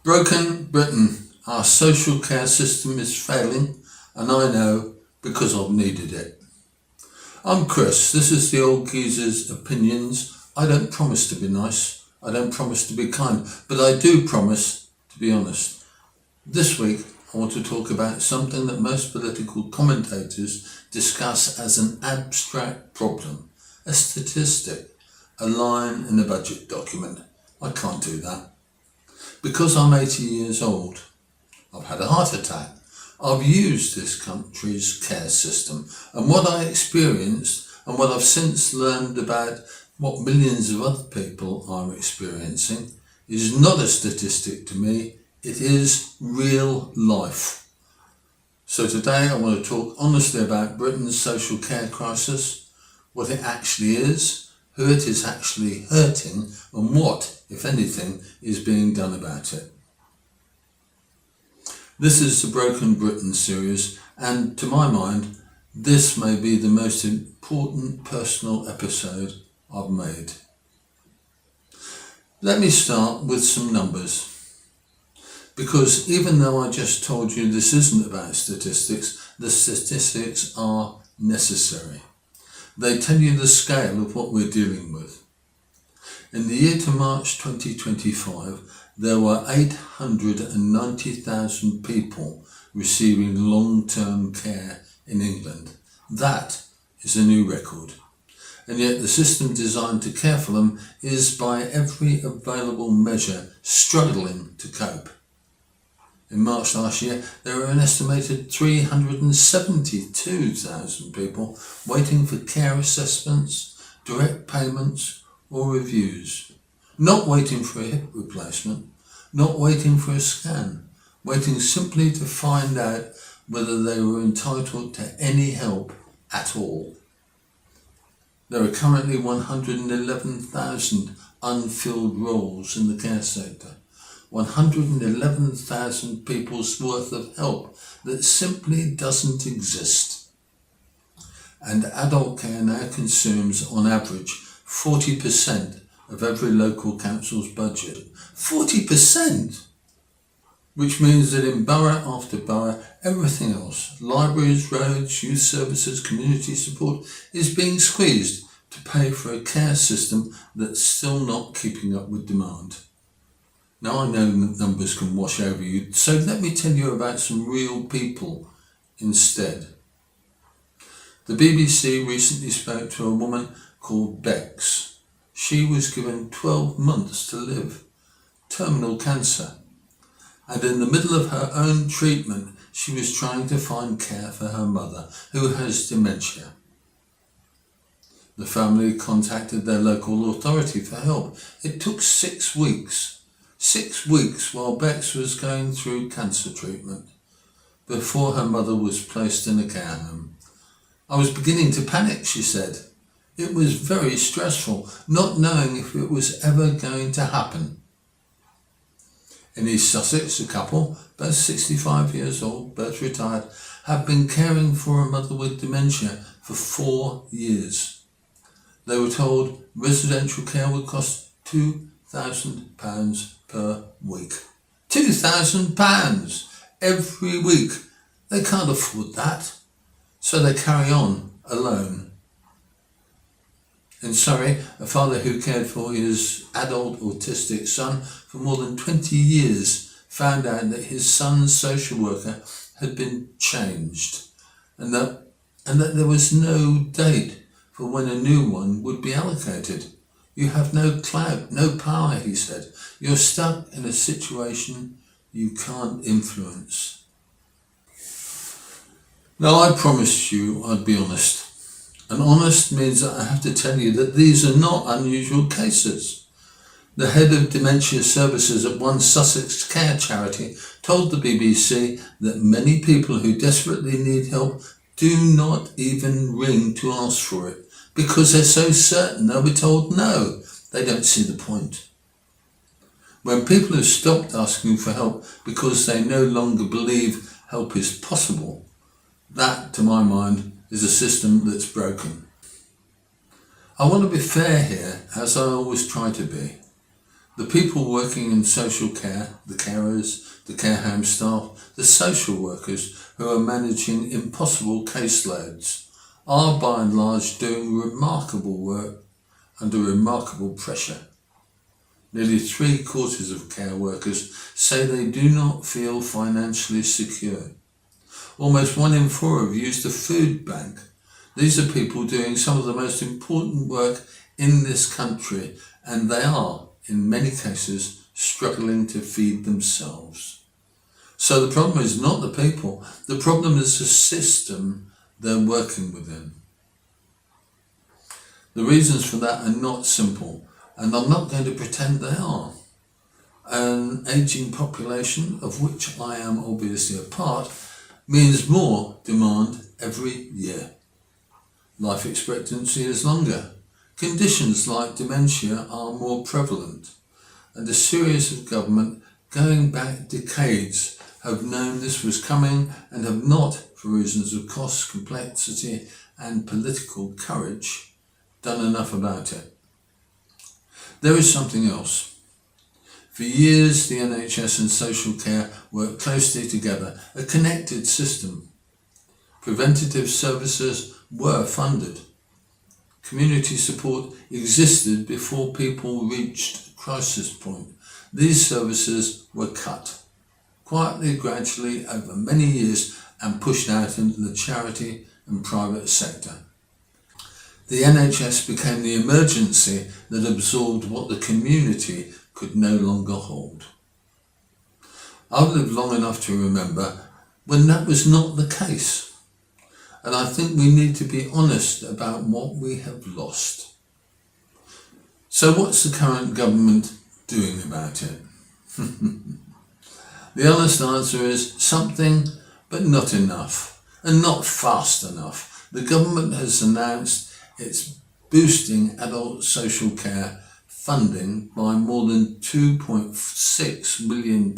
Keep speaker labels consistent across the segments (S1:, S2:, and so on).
S1: Broken Britain. Our social care system is failing, and I know because I've needed it. I'm Chris. This is the Old Geezer's Opinions. I don't promise to be nice. I don't promise to be kind, but I do promise to be honest. This week, I want to talk about something that most political commentators discuss as an abstract problem, a statistic, a line in a budget document. I can't do that. Because I'm 80 years old, I've had a heart attack. I've used this country's care system, and what I experienced and what I've since learned about what millions of other people are experiencing is not a statistic to me, it is real life. So today I want to talk honestly about Britain's social care crisis, what it actually is, who it is actually hurting, and what, if anything, is being done about it. This is the Broken Britain series, and to my mind, this may be the most important personal episode I've made. Let me start with some numbers, because even though I just told you this isn't about statistics, the statistics are necessary. They tell you the scale of what we're dealing with. In the year to March 2025, there were 890,000 people receiving long-term care in England. That is a new record. And yet the system designed to care for them is by every available measure struggling to cope. In March last year, there were an estimated 372,000 people waiting for care assessments, direct payments or reviews. Not waiting for a hip replacement, not waiting for a scan, waiting simply to find out whether they were entitled to any help at all. There are currently 111,000 unfilled roles in the care sector. 111,000 people's worth of help that simply doesn't exist. And adult care now consumes, on average, 40% of every local council's budget. 40%! Which means that in borough after borough, everything else, libraries, roads, youth services, community support, is being squeezed to pay for a care system that's still not keeping up with demand. Now I know that numbers can wash over you, so let me tell you about some real people instead. The BBC recently spoke to a woman called Bex. She was given 12 months to live, terminal cancer, and in the middle of her own treatment, she was trying to find care for her mother, who has dementia. The family contacted their local authority for help. It took 6 weeks. 6 weeks while Bex was going through cancer treatment before her mother was placed in a care home. I was beginning to panic, she said. It was very stressful, not knowing if it was ever going to happen. In East Sussex, a couple, both 65 years old, both retired, have been caring for a mother with dementia for 4 years. They were told residential care would cost £2,000 per week. £2,000 every week. They can't afford that, so they carry on alone. In Surrey, a father who cared for his adult autistic son for more than 20 years found out that his son's social worker had been changed and that there was no date for when a new one would be allocated. You have no clout, no power, he said. You're stuck in a situation you can't influence. Now, I promised you I'd be honest. And honest means that I have to tell you that these are not unusual cases. The head of dementia services at one Sussex care charity told the BBC that many people who desperately need help do not even ring to ask for it because they're so certain they'll be told no. They don't see the point. When people have stopped asking for help because they no longer believe help is possible, that, to my mind, is a system that's broken. I want to be fair here, as I always try to be. The people working in social care, the carers, the care home staff, the social workers who are managing impossible caseloads are by and large doing remarkable work under remarkable pressure. Nearly 3/4 of care workers say they do not feel financially secure. Almost 1 in 4 have used a food bank. These are people doing some of the most important work in this country, and they are, in many cases, struggling to feed themselves. So the problem is not the people, the problem is the system they're working within. The reasons for that are not simple, and I'm not going to pretend they are. An ageing population, of which I am obviously a part, means more demand every year. Life expectancy is longer. Conditions like dementia are more prevalent, and a series of government going back decades have known this was coming and have not, for reasons of cost, complexity and political courage, done enough about it. There is something else. For years, the NHS and social care worked closely together, a connected system. Preventative services were funded. Community support existed before people reached a crisis point. These services were cut, quietly, gradually, over many years, and pushed out into the charity and private sector. The NHS became the emergency that absorbed what the community could no longer hold. I've lived long enough to remember when that was not the case. And I think we need to be honest about what we have lost. So what's the current government doing about it? The honest answer is something, but not enough, and not fast enough. The government has announced it's boosting adult social care funding by more than £2.6 million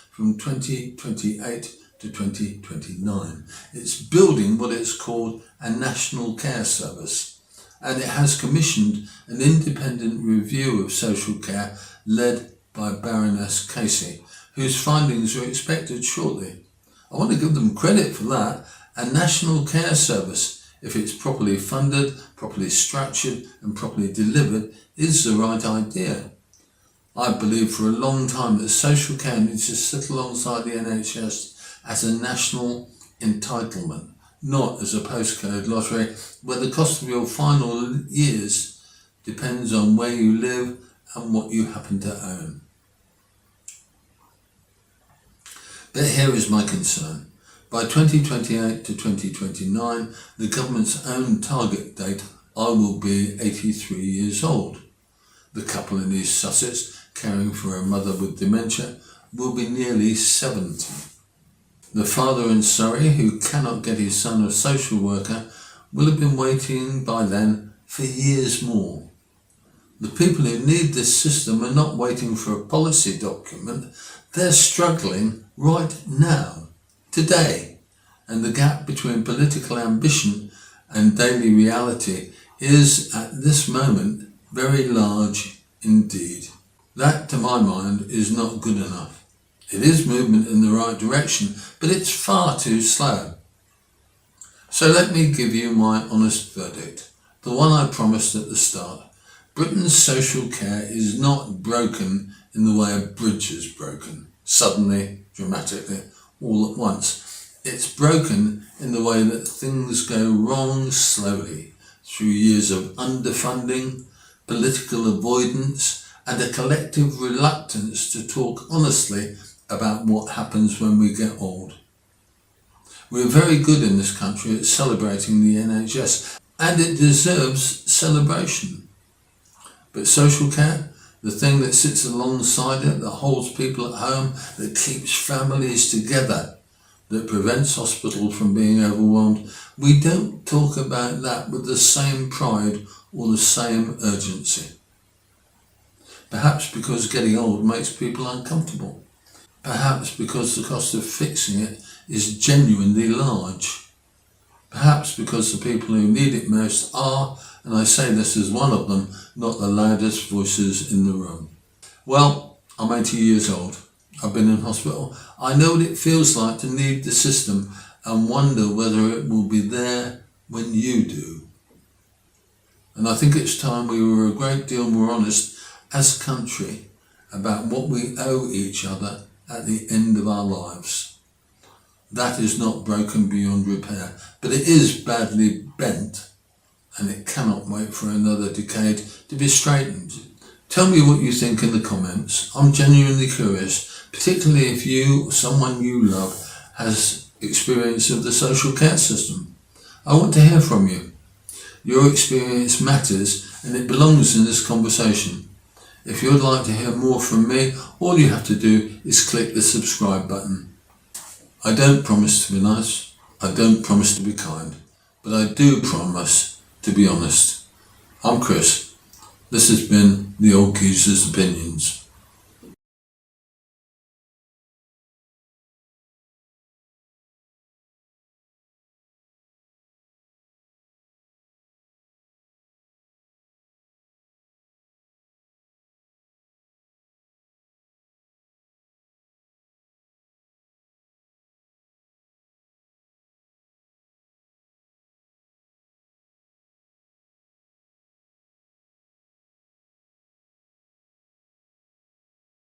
S1: from 2028 to 2029. It's building what it's called a national care service, and it has commissioned an independent review of social care led by Baroness Casey, whose findings are expected shortly. I want to give them credit for that. A national care service, if it's properly funded, properly structured and properly delivered, is the right idea. I believe for a long time that social care needs to sit alongside the NHS as a national entitlement, not as a postcode lottery where the cost of your final years depends on where you live and what you happen to own. But here is my concern. By 2028 to 2029, the government's own target date, I will be 83 years old. The couple in East Sussex, caring for a mother with dementia, will be nearly 70. The father in Surrey, who cannot get his son a social worker, will have been waiting by then for years more. The people who need this system are not waiting for a policy document, they're struggling right now, today, and the gap between political ambition and daily reality is, at this moment, very large indeed. That, to my mind, is not good enough. It is movement in the right direction, but it's far too slow. So let me give you my honest verdict, the one I promised at the start. Britain's social care is not broken in the way a bridge is broken, suddenly, dramatically, all at once. It's broken in the way that things go wrong slowly, through years of underfunding, political avoidance, and a collective reluctance to talk honestly about what happens when we get old. We're very good in this country at celebrating the NHS, and it deserves celebration. But social care, the thing that sits alongside it, that holds people at home, that keeps families together, that prevents hospitals from being overwhelmed, we don't talk about that with the same pride or the same urgency. Perhaps because getting old makes people uncomfortable. Perhaps because the cost of fixing it is genuinely large. Perhaps because the people who need it most are, and I say this as one of them, not the loudest voices in the room. Well, I'm 80 years old. I've been in hospital. I know what it feels like to need the system and wonder whether it will be there when you do. And I think it's time we were a great deal more honest as a country about what we owe each other at the end of our lives. That is not broken beyond repair, but it is badly bent, and it cannot wait for another decade to be straightened. Tell me what you think in the comments. I'm genuinely curious, particularly if you or someone you love has experience of the social care system. I want to hear from you. Your experience matters and it belongs in this conversation. If you'd like to hear more from me, all you have to do is click the subscribe button. I don't promise to be nice, I don't promise to be kind, but I do promise to be honest. I'm Chris. This has been the Old Geezer's Opinions.